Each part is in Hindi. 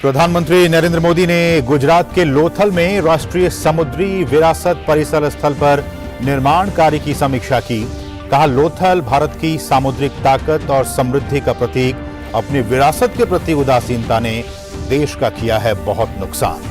प्रधानमंत्री नरेंद्र मोदी ने गुजरात के लोथल में राष्ट्रीय समुद्री विरासत परिसर स्थल पर निर्माण कार्य की समीक्षा की। कहा, लोथल भारत की सामुद्रिक ताकत और समृद्धि का प्रतीक। अपनी विरासत के प्रति उदासीनता ने देश का किया है बहुत नुकसान।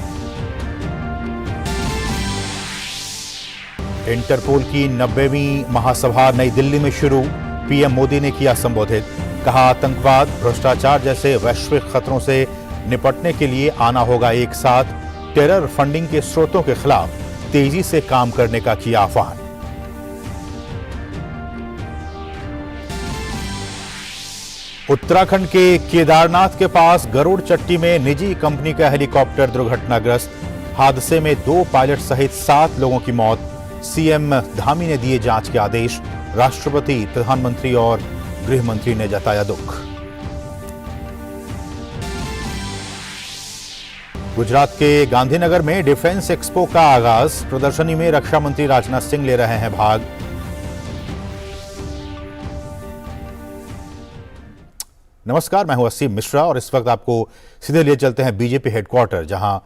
इंटरपोल की 90वीं महासभा नई दिल्ली में शुरू। पीएम मोदी ने किया संबोधित। कहा, आतंकवाद, भ्रष्टाचार जैसे वैश्विक खतरों से निपटने के लिए आना होगा एक साथ। टेरर फंडिंग के स्रोतों के खिलाफ तेजी से काम करने का किया आह्वान। उत्तराखंड के केदारनाथ के पास गरुड़ चट्टी में निजी कंपनी का हेलीकॉप्टर दुर्घटनाग्रस्त। हादसे में 2 पायलट सहित 7 लोगों की मौत। सीएम धामी ने दिए जांच के आदेश। राष्ट्रपति, प्रधानमंत्री और गृह मंत्री ने जताया दुख। गुजरात के गांधीनगर में डिफेंस एक्सपो का आगाज। प्रदर्शनी में रक्षा मंत्री राजनाथ सिंह ले रहे हैं भाग। नमस्कार, मैं हूं असीम मिश्रा और इस वक्त आपको सीधे लिए चलते हैं बीजेपी हेडक्वार्टर, जहां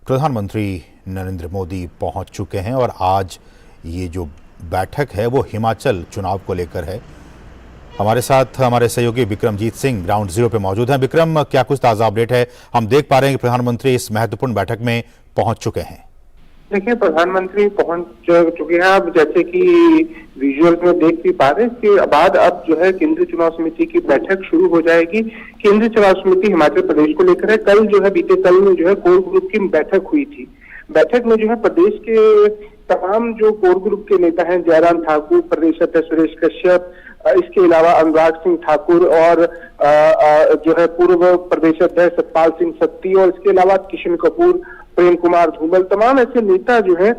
प्रधानमंत्री नरेंद्र मोदी पहुंच चुके हैं। और आज ये जो बैठक है वो हिमाचल चुनाव को लेकर है। हमारे साथ हमारे सहयोगी विक्रमजीत सिंह ग्राउंड जीरो पे मौजूद हैं। विक्रम, क्या कुछ ताजा अपडेट है? हम देख पा रहे हैं कि प्रधानमंत्री इस महत्वपूर्ण बैठक में पहुंच चुके हैं। देखिए, प्रधानमंत्री पहुंच चुके हैं। अब जैसे कि विजुअल में देख भी पा रहे हैं, इसके बाद अब जो है केंद्रीय चुनाव समिति की बैठक शुरू हो जाएगी। केंद्रीय चुनाव समिति हिमाचल प्रदेश को लेकर है। कल जो है, बीते कल में जो है कोर ग्रुप की बैठक हुई थी। बैठक में जो है प्रदेश के तमाम जो कोर ग्रुप के नेता हैं, जयराम ठाकुर, प्रदेश अध्यक्ष सुरेश कश्यप, इसके अलावा अनुराग सिंह ठाकुर और जो है पूर्व प्रदेश अध्यक्ष सतपाल सिंह सत्ती, और इसके अलावा किशन कपूर, प्रेम कुमार धूमल, तमाम ऐसे नेता जो है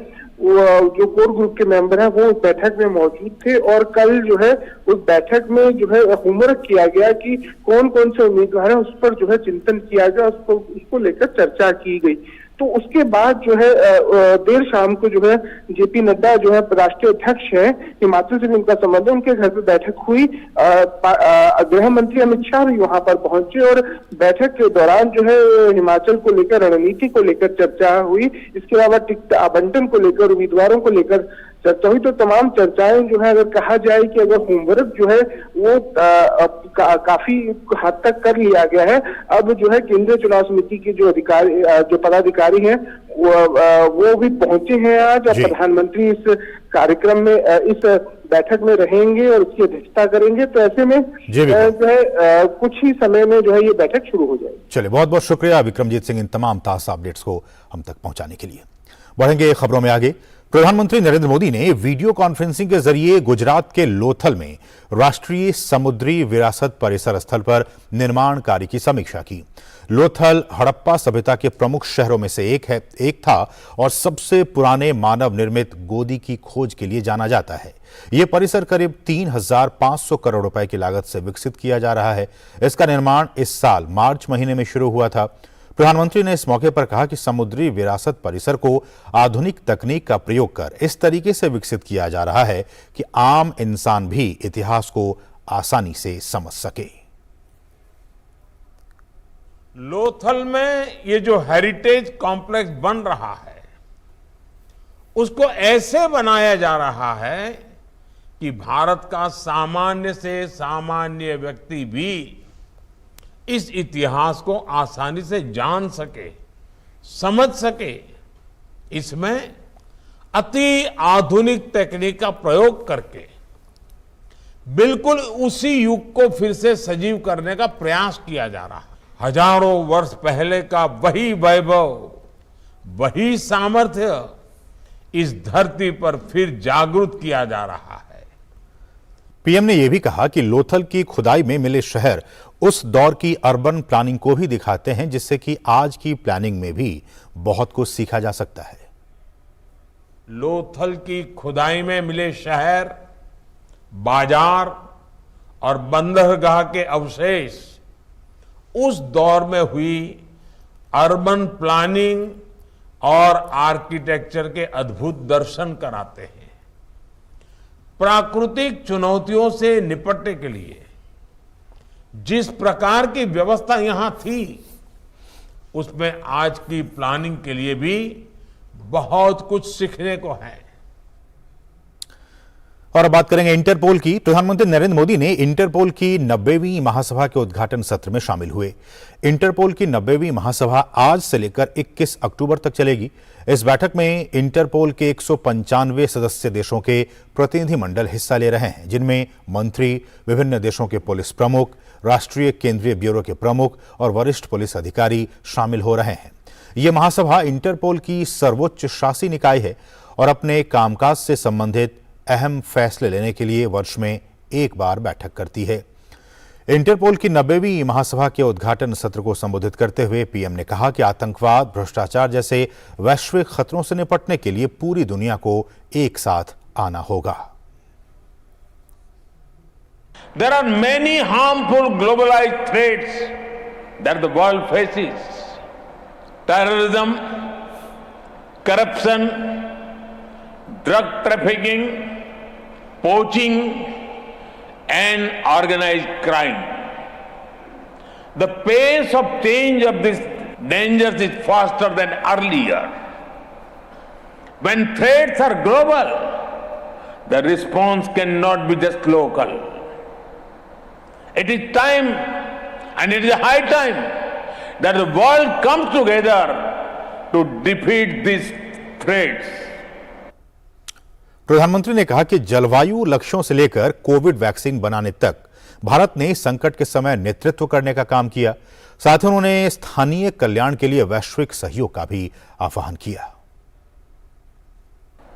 जो कोर ग्रुप के मेंबर हैं वो उस बैठक में मौजूद थे। और कल जो है उस बैठक में जो है होमवर्क किया गया कि कौन कौन से उम्मीदवार हैं, उस पर जो है चिंतन किया गया, उसको लेकर चर्चा की गई। तो उसके बाद जो है देर शाम को जो है जेपी नड्डा जो है राष्ट्रीय अध्यक्ष है, हिमाचल से जिनका संबंध है, उनके घर पे बैठक हुई। गृह मंत्री अमित शाह भी वहां पर पहुंचे और बैठक के दौरान जो है हिमाचल को लेकर, रणनीति को लेकर चर्चा हुई। इसके अलावा टिकट आवंटन को लेकर, उम्मीदवारों को लेकर चर्चा हुई। तो तमाम चर्चाएं जो है, अगर कहा जाए कि अगर होमवर्क जो है वो काफी हद तक कर लिया गया है। अब जो है केंद्रीय चुनाव समिति के जो अधिकारी, जो पदाधिकारी हैं, वो भी पहुंचे हैं आज। और प्रधानमंत्री इस कार्यक्रम में, इस बैठक में रहेंगे और उसकी अध्यक्षता करेंगे। तो ऐसे में जो है कुछ ही समय में जो है ये बैठक शुरू हो जाएगी। चलिए, बहुत बहुत शुक्रिया विक्रमजीत सिंह इन तमाम ताजा अपडेट्स को हम तक पहुंचाने के लिए। बढ़ेंगे खबरों में आगे। प्रधानमंत्री नरेंद्र मोदी ने वीडियो कॉन्फ्रेंसिंग के जरिए गुजरात के लोथल में राष्ट्रीय समुद्री विरासत परिसर स्थल पर निर्माण कार्य की समीक्षा की। लोथल हड़प्पा सभ्यता के प्रमुख शहरों में से एक था और सबसे पुराने मानव निर्मित गोदी की खोज के लिए जाना जाता है। यह परिसर करीब 3,500 करोड़ रुपए की लागत से विकसित किया जा रहा है। इसका निर्माण इस साल मार्च महीने में शुरू हुआ था। प्रधानमंत्री ने इस मौके पर कहा कि समुद्री विरासत परिसर को आधुनिक तकनीक का प्रयोग कर इस तरीके से विकसित किया जा रहा है कि आम इंसान भी इतिहास को आसानी से समझ सके। लोथल में ये जो हेरिटेज कॉम्प्लेक्स बन रहा है, उसको ऐसे बनाया जा रहा है कि भारत का सामान्य से सामान्य व्यक्ति भी इस इतिहास को आसानी से जान सके, समझ सके। इसमें अति आधुनिक तकनीक का प्रयोग करके बिल्कुल उसी युग को फिर से सजीव करने का प्रयास किया जा रहा है। हजारों वर्ष पहले का वही वैभव, वही सामर्थ्य इस धरती पर फिर जागृत किया जा रहा है। पीएम ने यह भी कहा कि लोथल की खुदाई में मिले शहर उस दौर की अर्बन प्लानिंग को भी दिखाते हैं, जिससे कि आज की प्लानिंग में भी बहुत कुछ सीखा जा सकता है। लोथल की खुदाई में मिले शहर, बाजार और बंदरगाह के अवशेष उस दौर में हुई अर्बन प्लानिंग और आर्किटेक्चर के अद्भुत दर्शन कराते हैं। प्राकृतिक चुनौतियों से निपटने के लिए जिस प्रकार की व्यवस्था यहां थी, उसमें आज की प्लानिंग के लिए भी बहुत कुछ सीखने को है। और अब बात करेंगे इंटरपोल की। प्रधानमंत्री नरेंद्र मोदी ने इंटरपोल की 90वीं महासभा के उद्घाटन सत्र में शामिल हुए। इंटरपोल की 90वीं महासभा आज से लेकर 21 अक्टूबर तक चलेगी। इस बैठक में इंटरपोल के 195 सदस्य देशों के प्रतिनिधिमंडल हिस्सा ले रहे हैं, जिनमें मंत्री, विभिन्न देशों के पुलिस प्रमुख, राष्ट्रीय केंद्रीय ब्यूरो के प्रमुख और वरिष्ठ पुलिस अधिकारी शामिल हो रहे हैं। यह महासभा इंटरपोल की सर्वोच्च शासी निकाय है और अपने कामकाज से संबंधित अहम फैसले लेने के लिए वर्ष में एक बार बैठक करती है। इंटरपोल की 90वीं महासभा के उद्घाटन सत्र को संबोधित करते हुए पीएम ने कहा कि आतंकवाद, भ्रष्टाचार जैसे वैश्विक खतरों से निपटने के लिए पूरी दुनिया को एक साथ आना होगा। There are many harmful globalized threats that the world faces. Terrorism, corruption, drug trafficking, poaching, and organized crime. The pace of change of these dangers is faster than earlier. When threats are global, the response cannot be just local. It is time, and it is high time, that the world comes together to defeat these threats. प्रधानमंत्री ने कहा कि जलवायु लक्ष्यों से लेकर कोविड वैक्सीन बनाने तक भारत ने संकट के समय नेतृत्व करने का काम किया। साथ ही उन्होंने स्थानीय कल्याण के लिए वैश्विक सहयोग का भी आह्वान किया।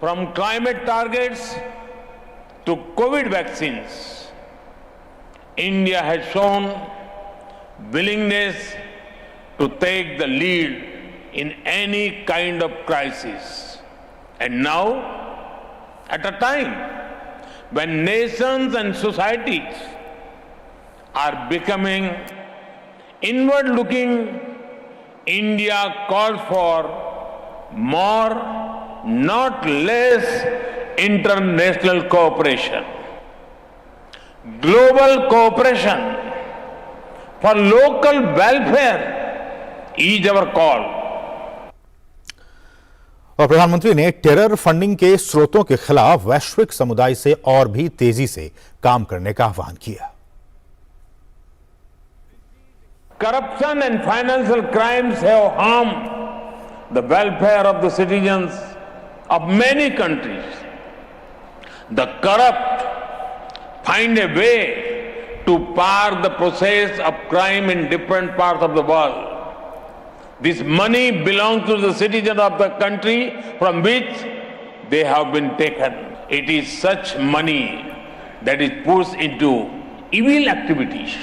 From climate targets to COVID vaccines, India has shown willingness to take the lead in any kind of crisis. And now, at a time when nations and societies are becoming inward looking, India calls for more, not less, international cooperation. Global cooperation for local welfare is our call. और प्रधानमंत्री ने टेरर फंडिंग के स्रोतों के खिलाफ वैश्विक समुदाय से और भी तेजी से काम करने का आह्वान किया। Corruption and financial crimes have harmed the welfare of the citizens of many countries. The corrupt find a way to park the process of crime in different parts of the world. This money belongs to the citizens of the country from which they have been taken. It is such money that is pushed into evil activities.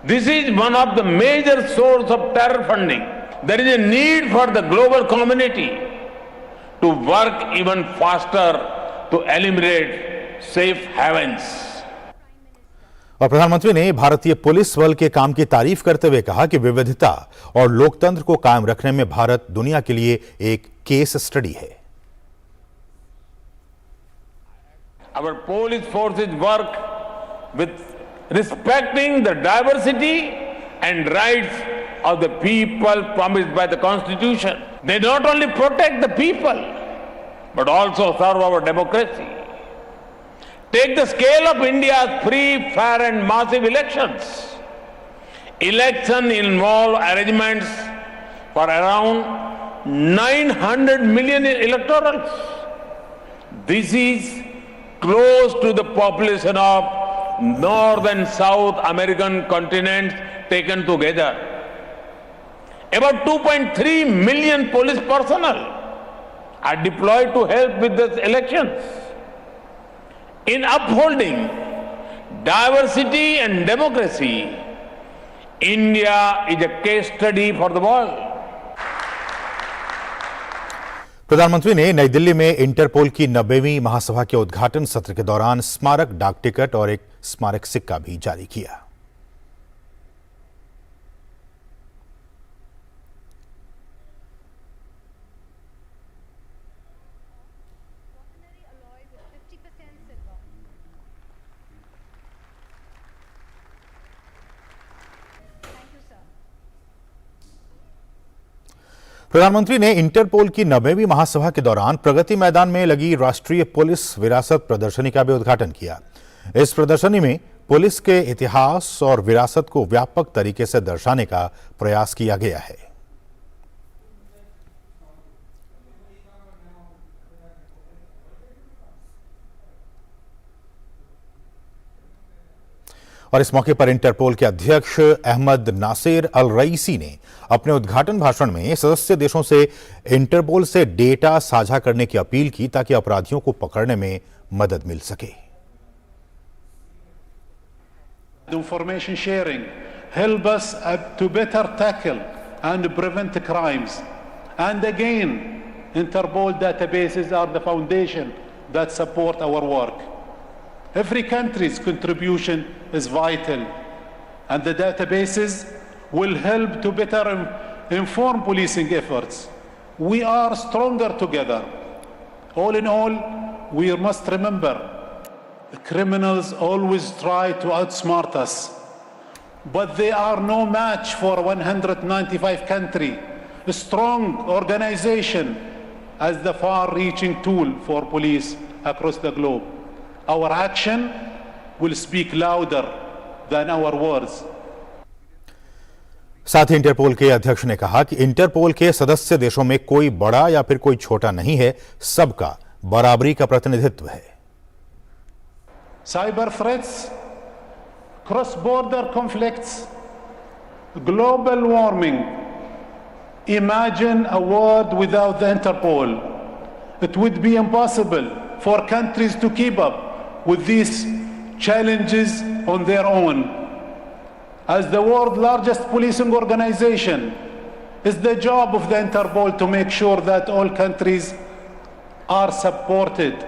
This is one of the major sources of terror funding. There is a need for the global community to work even faster to eliminate safe havens. और प्रधानमंत्री ने भारतीय पुलिस बल के काम की तारीफ करते हुए कहा कि विविधता और लोकतंत्र को कायम रखने में भारत दुनिया के लिए एक केस स्टडी है। Our police forces work with respecting the diversity and rights of the people promised by the Constitution. They not only protect the people, but also serve our democracy. Take the scale of India's free, fair and massive elections. Election involve arrangements for around 900 million electorals. This is close to the population of North and South American continents taken together. About 2.3 million police personnel are deployed to help with the elections. In upholding diversity and democracy, India is a case study for the world. प्रधानमंत्री ने नई दिल्ली में इंटरपोल की 90वीं महासभा के उद्घाटन सत्र के दौरान स्मारक डाक टिकट और एक स्मारक सिक्का भी जारी किया। प्रधानमंत्री ने इंटरपोल की 90वीं महासभा के दौरान प्रगति मैदान में लगी राष्ट्रीय पुलिस विरासत प्रदर्शनी का भी उद्घाटन किया। इस प्रदर्शनी में पुलिस के इतिहास और विरासत को व्यापक तरीके से दर्शाने का प्रयास किया गया है। और इस मौके पर इंटरपोल के अध्यक्ष अहमद नासिर अल रईसी ने अपने उद्घाटन भाषण में सदस्य देशों से इंटरपोल से डेटा साझा करने की अपील की ताकि अपराधियों को पकड़ने में मदद मिल सके। Information sharing help us to better tackle and prevent crimes. And again, Interpol databases are the foundation that support our work. Every country's contribution is vital, and the databases will help to better inform policing efforts. We are stronger together. All in all, we must remember, criminals always try to outsmart us, but they are no match for 195 countries, a strong organization as the far-reaching tool for police across the globe. Our action will speak louder than our words. साथ ही इंटरपोल के अध्यक्ष ने कहा कि इंटरपोल के सदस्य देशों में कोई बड़ा या फिर कोई छोटा नहीं है, सबका बराबरी का प्रतिनिधित्व है। Cyber threats, cross-border conflicts, global warming. Imagine a world without the Interpol. It would be impossible for countries to keep up with these challenges on their own. As the world's largest policing organization, it's the job of the Interpol to make sure that all countries are supported.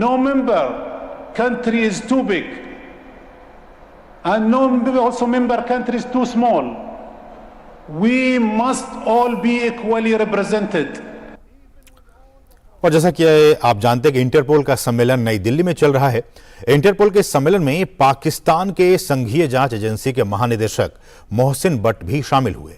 No member country is too big, and no also member country is too small. We must all be equally represented. और जैसा कि आप जानते हैं कि इंटरपोल का सम्मेलन नई दिल्ली में चल रहा है। इंटरपोल के सम्मेलन में पाकिस्तान के संघीय जांच एजेंसी के महानिदेशक मोहसिन बट भी शामिल हुए।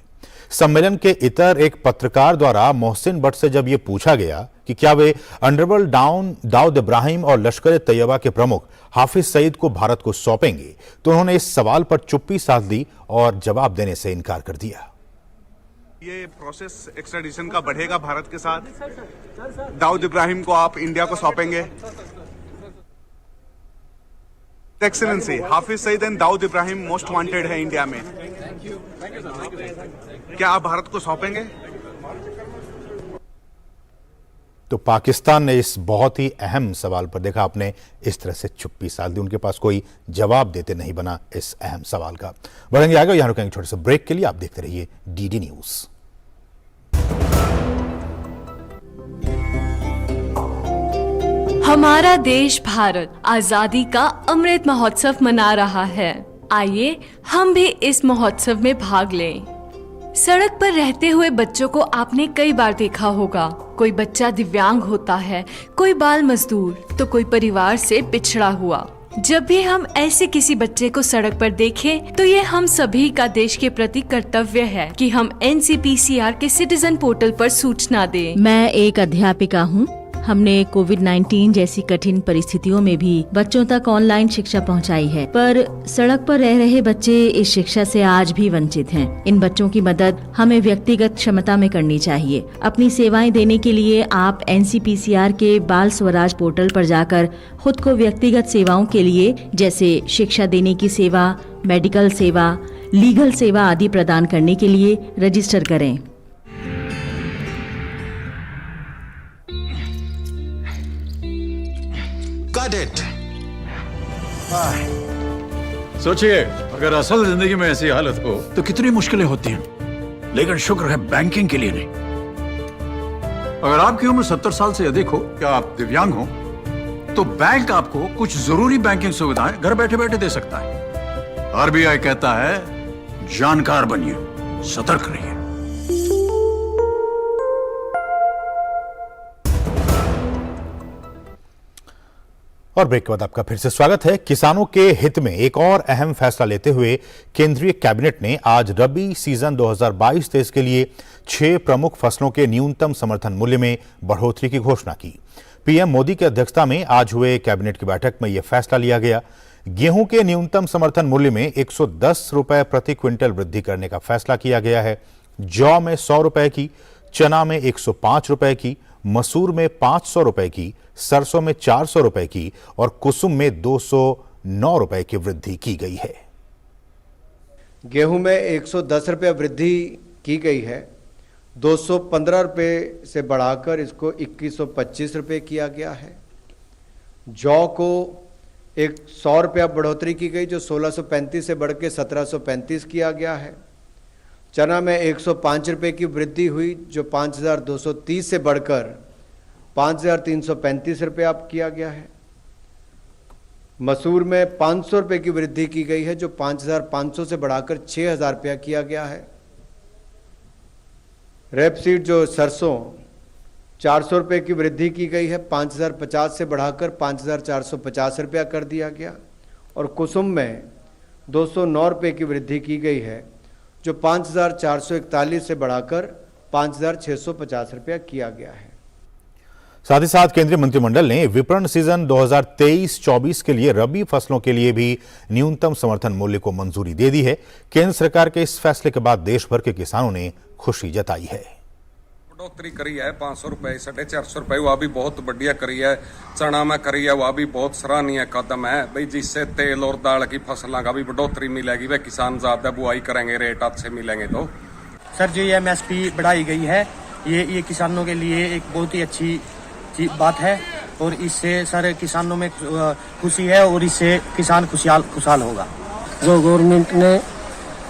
सम्मेलन के इतर एक पत्रकार द्वारा मोहसिन बट से जब यह पूछा गया कि क्या वे अंडरवर्ल्ड डॉन दाऊद इब्राहिम और लश्कर तैयबा के प्रमुख हाफिज सईद को भारत को सौंपेंगे, तो उन्होंने इस सवाल पर चुप्पी साध दी और जवाब देने से इनकार कर दिया। ये प्रोसेस एक्स्ट्राडिशन का बढ़ेगा भारत के साथ। दाऊद इब्राहिम को आप इंडिया को सौंपेंगे। Excellency, Hafiz Saeed and Dawood Ibrahim most wanted है इंडिया में। क्या आप भारत को सौंपेंगे? तो पाकिस्तान ने इस बहुत ही अहम सवाल पर, देखा आपने, इस तरह से चुप्पी साध दी। उनके पास कोई जवाब देते नहीं बना इस अहम सवाल का। बढ़ेंगे आगे, यहां रुकेंगे छोटे से ब्रेक के लिए। आप देखते रहिए डीडी न्यूज। हमारा देश भारत आजादी का अमृत महोत्सव मना रहा है। आइए हम भी इस महोत्सव में भाग लें। सड़क पर रहते हुए बच्चों को आपने कई बार देखा होगा। कोई बच्चा दिव्यांग होता है, कोई बाल मजदूर, तो कोई परिवार से पिछड़ा हुआ। जब भी हम ऐसे किसी बच्चे को सड़क पर देखें, तो ये हम सभी का देश के प्रति कर्तव्य है कि हम NCPCR के सिटीजन पोर्टल पर सूचना दें। मैं एक अध्यापिका हूँ। हमने कोविड-19 जैसी कठिन परिस्थितियों में भी बच्चों तक ऑनलाइन शिक्षा पहुंचाई है, पर सड़क पर रह रहे बच्चे इस शिक्षा से आज भी वंचित हैं। इन बच्चों की मदद हमें व्यक्तिगत क्षमता में करनी चाहिए। अपनी सेवाएं देने के लिए आप NCPCR के बाल स्वराज पोर्टल पर जाकर खुद को व्यक्तिगत सेवाओं के लिए, जैसे शिक्षा देने की सेवा, मेडिकल सेवा, लीगल सेवा आदि प्रदान करने के लिए रजिस्टर करें। सोचिए, अगर असल जिंदगी में ऐसी हालत हो तो कितनी मुश्किलें होती हैं, लेकिन शुक्र है बैंकिंग के लिए नहीं। अगर आपकी उम्र 70 साल से अधिक हो या आप दिव्यांग हो, तो बैंक आपको कुछ जरूरी बैंकिंग सुविधाएं घर बैठे बैठे दे सकता है। RBI कहता है, जानकार बनिए, सतर्क रहिए। और ब्रेक के बाद आपका फिर से स्वागत है। किसानों के हित में एक और अहम फैसला लेते हुए केंद्रीय कैबिनेट ने आज रबी सीजन 2022-23 के लिए 6 प्रमुख फसलों के न्यूनतम समर्थन मूल्य में बढ़ोतरी की घोषणा की। पीएम मोदी की अध्यक्षता में आज हुए कैबिनेट की बैठक में यह फैसला लिया गया। गेहूं के न्यूनतम समर्थन मूल्य में 110 रुपए प्रति क्विंटल वृद्धि करने का फैसला किया गया है। जौ में 100 रुपए की, चना में 105 रुपए की, मसूर में 500 रुपए की, सरसों में 400 रुपए की और कुसुम में 209 रुपए की वृद्धि की गई है। गेहूं में 110 रुपये वृद्धि की गई है। 215 रुपये से बढ़ाकर इसको 2125 रुपये किया गया है। जौ को 100 रुपया बढ़ोतरी की गई, जो 1635 से बढ़ के 1735 किया गया है। चना में 105 रुपये की वृद्धि हुई, जो 5230 से बढ़कर 5335 रुपये अब किया गया है। मसूर में 500 रुपये की वृद्धि की गई है, जो 5500 से बढ़ाकर 6000 रुपया किया गया है। रेपसीड जो सरसों 400 रुपये की वृद्धि की गई है, 5050 से बढ़ाकर 5450 रुपया कर दिया गया। और कुसुम में 209 रुपये की वृद्धि की गई है, जो 5441 से बढ़ाकर 5650 रुपया किया गया है। साथ ही साथ केंद्रीय मंत्रिमंडल ने विपणन सीजन 2023-24 के लिए रबी फसलों के लिए भी न्यूनतम समर्थन मूल्य को मंजूरी दे दी है। केंद्र सरकार के इस फैसले के बाद देश भर के किसानों ने खुशी जताई है। बढ़ोतरी करी है 500 रुपए 450 रुपए, वह भी बहुत बढ़िया करी है। चना में करी है, वह भी बहुत सराहनीय कदम है भाई, जिससे तेल और दाल की फसलों का भी बढ़ोतरी मिलेगी। वह किसान ज्यादा बुआई करेंगे, रेट अच्छे मिलेंगे। तो सर जो ये एमएसपी बढ़ाई गई है, ये किसानों के लिए एक बहुत ही अच्छी बात है और इससे सर किसानों में खुशी है और इससे किसान खुशहाल होगा। जो गवर्नमेंट ने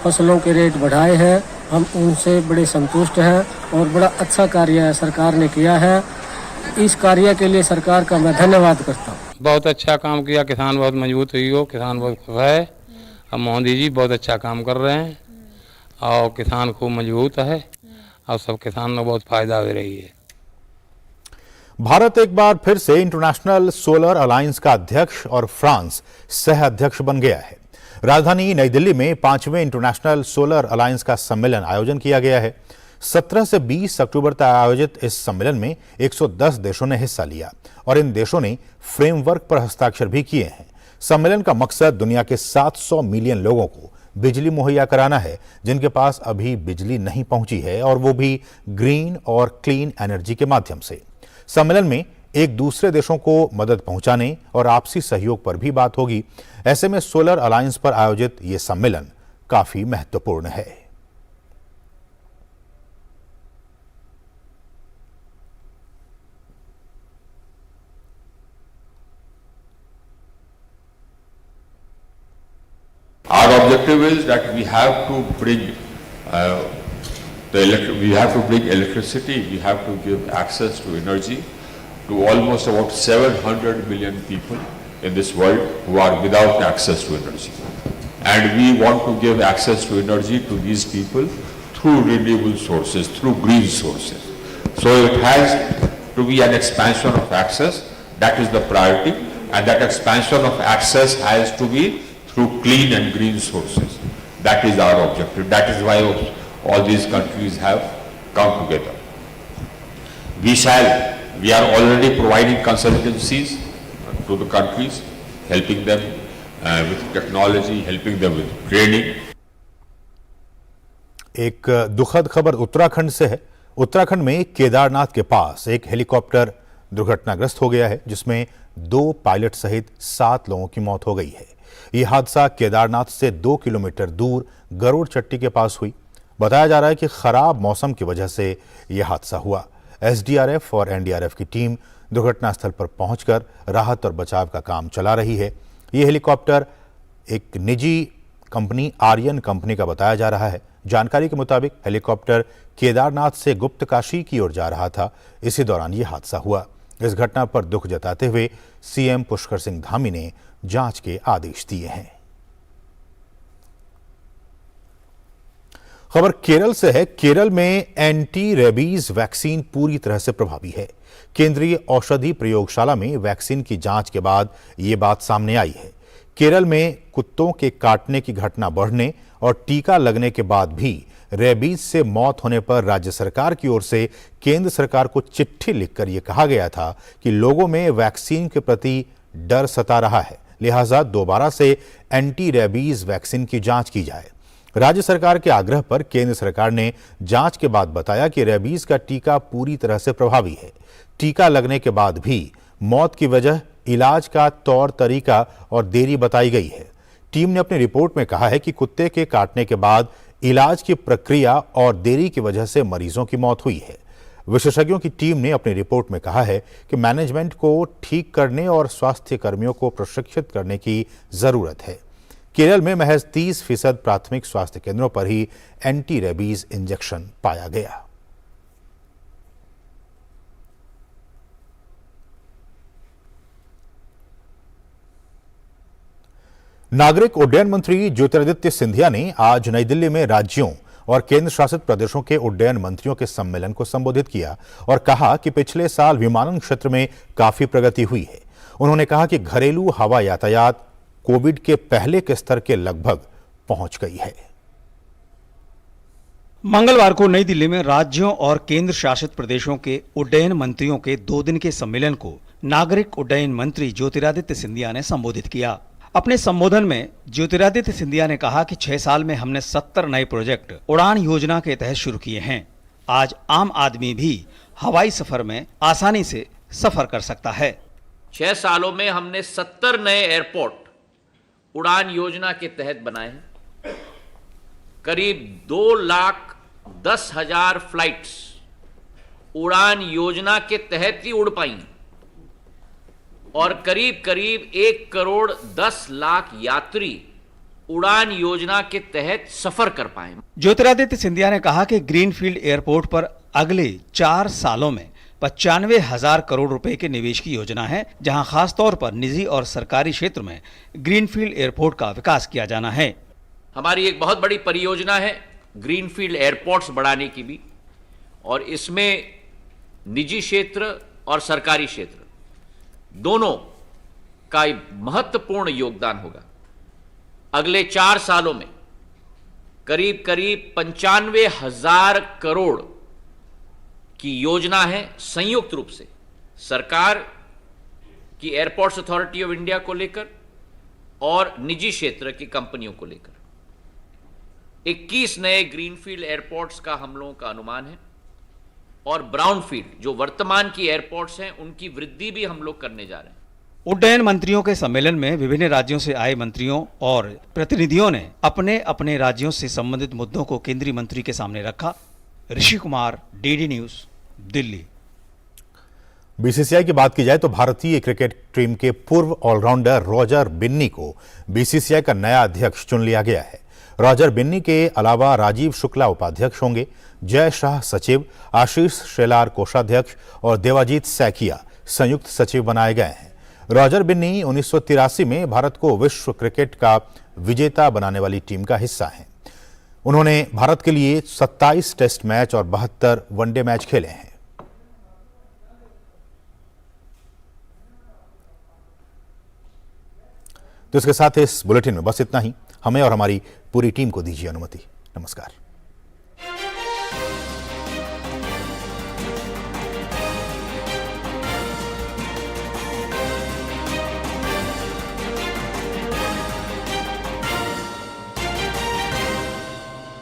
फसलों के रेट बढ़ाए हैं, हम उनसे बड़े संतुष्ट हैं और बड़ा अच्छा कार्य सरकार ने किया है। इस कार्य के लिए सरकार का मैं धन्यवाद करता हूँ। बहुत अच्छा काम किया, किसान बहुत मजबूत हुई हो, किसान बहुत खुश है। अब मोदी जी बहुत अच्छा काम कर रहे हैं और किसान खूब मजबूत है और सब किसानों को बहुत फायदा हो रही है। भारत एक बार फिर से इंटरनेशनल सोलर अलायंस का अध्यक्ष और फ्रांस सह अध्यक्ष बन गया है। राजधानी नई दिल्ली में 5वें इंटरनेशनल सोलर अलायंस का सम्मेलन आयोजन किया गया है। 17 से 20 अक्टूबर तक आयोजित इस सम्मेलन में 110 देशों ने हिस्सा लिया और इन देशों ने फ्रेमवर्क पर हस्ताक्षर भी किए हैं। सम्मेलन का मकसद दुनिया के 700 मिलियन लोगों को बिजली मुहैया कराना है, जिनके पास अभी बिजली नहीं पहुंची है, और वो भी ग्रीन और क्लीन एनर्जी के माध्यम से। सम्मेलन में एक दूसरे देशों को मदद पहुंचाने और आपसी सहयोग पर भी बात होगी। ऐसे में सोलर अलायंस पर आयोजित ये सम्मेलन काफी महत्वपूर्ण है। Our objective is that we have to bring electricity, we have to give access to energy to almost about 700 million people in this world who are without access to energy. And we want to give access to energy to these people through renewable sources, through green sources. So it has to be an expansion of access, that is the priority, and that expansion of access has to be through clean and green sources. That is our objective. That is why all these countries have come together. We are already providing consultancies to the countries, helping them with technology, helping them with training. एक दुखद खबर उत्तराखंड से है। उत्तराखंड में केदारनाथ के पास एक हेलीकॉप्टर दुर्घटनाग्रस्त हो गया है, जिसमें 2 पायलट सहित 7 लोगों की मौत हो गई है। यह हादसा केदारनाथ से 2 किलोमीटर दूर गरुड़ चट्टी के पास हुई। बताया जा रहा है कि खराब मौसम की वजह से यह हादसा हुआ। एसडीआरएफ और एनडीआरएफ की टीम दुर्घटनास्थल पर पहुंचकर राहत और बचाव का काम चला रही है। यह हेलीकॉप्टर एक निजी कंपनी आर्यन कंपनी का बताया जा रहा है। जानकारी के मुताबिक हेलीकॉप्टर केदारनाथ से गुप्तकाशी की ओर जा रहा था। इसी दौरान यह हादसा हुआ। इस घटना पर दुख जताते हुए सीएम पुष्कर सिंह धामी ने जांच के आदेश दिए हैं। खबर केरल से है। केरल में एंटी रेबीज वैक्सीन पूरी तरह से प्रभावी है। केंद्रीय औषधि प्रयोगशाला में वैक्सीन की जांच के बाद ये बात सामने आई है। केरल में कुत्तों के काटने की घटना बढ़ने और टीका लगने के बाद भी रेबीज से मौत होने पर राज्य सरकार की ओर से केंद्र सरकार को चिट्ठी लिखकर यह कहा गया था कि लोगों में वैक्सीन के प्रति डर सता रहा है, लिहाजा दोबारा से एंटी रेबीज वैक्सीन की जांच की जाए। राज्य सरकार के आग्रह पर केंद्र सरकार ने जांच के बाद बताया कि रेबीज का टीका पूरी तरह से प्रभावी है। टीका लगने के बाद भी मौत की वजह इलाज का तौर तरीका और देरी बताई गई है। टीम ने अपनी रिपोर्ट में कहा है कि कुत्ते के काटने के बाद इलाज की प्रक्रिया और देरी की वजह से मरीजों की मौत हुई है। विशेषज्ञों की टीम ने अपनी रिपोर्ट में कहा है कि मैनेजमेंट को ठीक करने और स्वास्थ्य कर्मियों को प्रशिक्षित करने की जरूरत है। केरल में महज 30% प्राथमिक स्वास्थ्य केंद्रों पर ही एंटी रेबीज इंजेक्शन पाया गया। नागरिक उड्डयन मंत्री ज्योतिरादित्य सिंधिया ने आज नई दिल्ली में राज्यों और केंद्र शासित प्रदेशों के उड्डयन मंत्रियों के सम्मेलन को संबोधित किया और कहा कि पिछले साल विमानन क्षेत्र में काफी प्रगति हुई है। उन्होंने कहा कि घरेलू हवा यातायात कोविड के पहले के स्तर के लगभग पहुंच गई है। मंगलवार को नई दिल्ली में राज्यों और केंद्र शासित प्रदेशों के उड्डयन मंत्रियों के 2 दिन के सम्मेलन को नागरिक उड्डयन मंत्री ज्योतिरादित्य सिंधिया ने संबोधित किया। अपने संबोधन में ज्योतिरादित्य सिंधिया ने कहा कि 6 साल में हमने 70 नए प्रोजेक्ट उड़ान योजना के तहत शुरू किए हैं। आज आम आदमी भी हवाई सफर में आसानी से सफर कर सकता है। 6 सालों में हमने 70 नए एयरपोर्ट उड़ान योजना के तहत बनाए हैं। करीब 2,10,000 फ्लाइट्स उड़ान योजना के तहत ही उड़ पाई और करीब 1,10,00,000 यात्री उड़ान योजना के तहत सफर कर पाए। ज्योतिरादित्य सिंधिया ने कहा कि ग्रीनफील्ड एयरपोर्ट पर अगले 4 सालों में 95,000 करोड़ रुपए के निवेश की योजना है, जहां खासतौर पर निजी और सरकारी क्षेत्र में ग्रीनफील्ड एयरपोर्ट का विकास किया जाना है। हमारी एक बहुत बड़ी परियोजना है ग्रीनफील्ड एयरपोर्ट्स बढ़ाने की भी, और इसमें निजी क्षेत्र और सरकारी क्षेत्र दोनों का महत्वपूर्ण योगदान होगा। अगले 4 सालों में करीब 95,000 करोड़ की योजना है, संयुक्त रूप से सरकार की एयरपोर्ट्स अथॉरिटी ऑफ इंडिया को लेकर और निजी क्षेत्र की कंपनियों को लेकर। 21 नए ग्रीनफील्ड एयरपोर्ट्स का हम लोगों का अनुमान है और ब्राउनफील्ड जो वर्तमान की एयरपोर्ट्स हैं उनकी वृद्धि भी हम लोग करने जा रहे हैं। उड्डयन मंत्रियों के सम्मेलन में विभिन्न राज्यों से आए मंत्रियों और प्रतिनिधियों ने अपने अपने राज्यों से संबंधित मुद्दों को केंद्रीय मंत्री के सामने रखा। Rishi Kumar, DD news, Delhi. BCCI की बात की जाए तो भारतीय क्रिकेट टीम के पूर्व ऑलराउंडर रॉजर बिन्नी को बीसीसीआई का नया अध्यक्ष चुन लिया गया है। रॉजर बिन्नी के अलावा राजीव शुक्ला उपाध्यक्ष होंगे, जय शाह सचिव, आशीष शेलार कोषाध्यक्ष और देवाजीत सैकिया संयुक्त सचिव बनाए गए हैं। रॉजर बिन्नी 1983 में भारत को विश्व क्रिकेट का विजेता बनाने वाली टीम का हिस्सा हैं। उन्होंने भारत के लिए 27 टेस्ट मैच और 72 वनडे मैच खेले हैं। तो इसके साथ इस बुलेटिन में बस इतना ही। हमें और हमारी पूरी टीम को दीजिए अनुमति। नमस्कार।